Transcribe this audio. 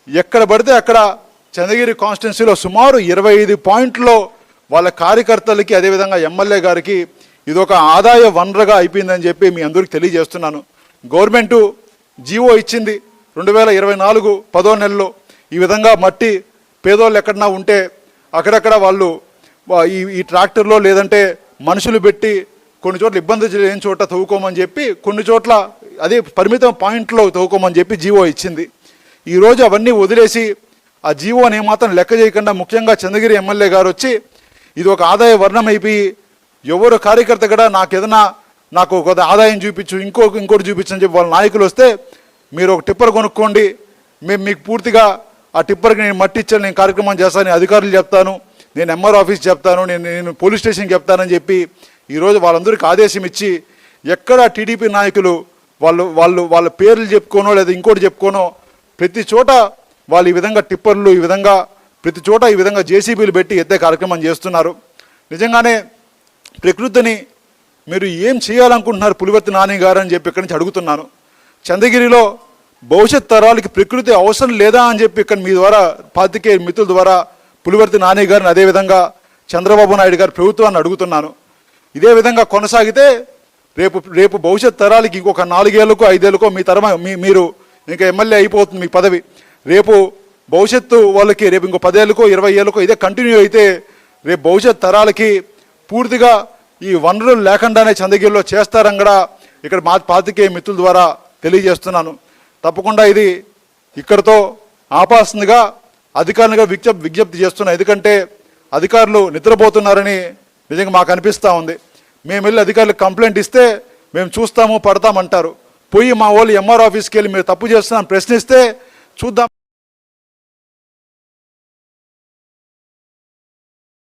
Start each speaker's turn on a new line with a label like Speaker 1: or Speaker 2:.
Speaker 1: ఎక్కడ పడితే అక్కడ చంద్రగిరి కాన్స్టిట్యున్సీలో సుమారు 25 పాయింట్లో వాళ్ళ కార్యకర్తలకి అదేవిధంగా ఎమ్మెల్యే గారికి ఇదొక ఆదాయ వనరుగా అయిపోయిందని చెప్పి మీ అందరికీ తెలియజేస్తున్నాను. గవర్నమెంటు జీవో ఇచ్చింది 2024 10వ నెలలో. ఈ విధంగా మట్టి పేదోళ్ళు ఎక్కడన్నా ఉంటే అక్కడక్కడ వాళ్ళు ఈ ట్రాక్టర్లో లేదంటే మనుషులు పెట్టి కొన్ని చోట్ల ఇబ్బంది లేని చోట తవ్వుకోమని చెప్పి కొన్ని చోట్ల అదే పరిమితం పాయింట్లో తవ్వుకోమని చెప్పి జీవో ఇచ్చింది. ఈరోజు అవన్నీ వదిలేసి ఆ జీవోని ఏమాత్రం లెక్క చేయకుండా ముఖ్యంగా చంద్రగిరి ఎమ్మెల్యే గారు వచ్చి ఇది ఒక ఆదాయ వర్ణం అయిపోయి ఎవరు కార్యకర్త కూడా నాకు ఒక ఆదాయం చూపించు ఇంకోటి చూపించని చెప్పి వాళ్ళ నాయకులు వస్తే మీరు ఒక టిప్పర్ కొనుక్కోండి, మేము మీకు పూర్తిగా ఆ టిప్పర్కి నేను మట్టి ఇచ్చాను, నేను కార్యక్రమం చేస్తాను, నేను అధికారులు చెప్తాను, నేను ఎంఆర్ ఆఫీస్ చెప్తాను, నేను పోలీస్ స్టేషన్కి చెప్తానని చెప్పి ఈరోజు వాళ్ళందరికీ ఆదేశం ఇచ్చి ఎక్కడ టీడీపీ నాయకులు వాళ్ళ పేర్లు చెప్పుకోనో లేదా ఇంకోటి చెప్పుకోనో ప్రతి చోట వాళ్ళు ఈ విధంగా టిప్పర్లు ఈ విధంగా ప్రతి చోట ఈ విధంగా జేసీబీలు పెట్టి ఎత్తే కార్యక్రమం చేస్తున్నారు. నిజంగానే ప్రకృతిని మీరు ఏం చేయాలనుకుంటున్నారు పులివర్తి నాని గారు అని చెప్పి ఇక్కడి నుంచి అడుగుతున్నాను. చంద్రగిరిలో భవిష్యత్ తరాలకి ప్రకృతి అవసరం లేదా అని చెప్పి ఇక్కడ మీ ద్వారా పాతికేయ మిత్రుల ద్వారా పులివర్తి నాని గారిని అదేవిధంగా చంద్రబాబు నాయుడు గారి ప్రభుత్వాన్ని అడుగుతున్నాను. ఇదే విధంగా కొనసాగితే రేపు భవిష్యత్ తరాలకి ఇంకొక 4 ఏళ్ళకో 5 ఏళ్ళకో మీరు ఇంకా ఎమ్మెల్యే అయిపోతుంది మీ పదవి. రేపు భవిష్యత్తు వాళ్ళకి రేపు ఇంకో 10 ఏళ్ళకో 20 ఏళ్ళకో ఇదే కంటిన్యూ అయితే రేపు భవిష్యత్ తరాలకి పూర్తిగా ఈ వనరులు లేకుండానే చంద్రగిరిలో చేస్తారని కూడా ఇక్కడ మా పాతికేయ మిత్రుల ద్వారా తెలియజేస్తున్నాను. తప్పకుండా ఇది ఇక్కడతో ఆపాల్సిందిగా అధికారులుగా విజ్ఞప్తి చేస్తున్నాను. ఎందుకంటే అధికారులు నిద్రపోతున్నారని నిజంగా మాకు అనిపిస్తూ ఉంది. మేము వెళ్ళి అధికారులకు కంప్లైంట్ ఇస్తే మేము చూస్తాము పడతామంటారు. పోయి మా వాళ్ళు ఎంఆర్ ఆఫీస్కి వెళ్ళి మీరు తప్పు చేస్తున్నాను ప్రశ్నిస్తే చూద్దాం.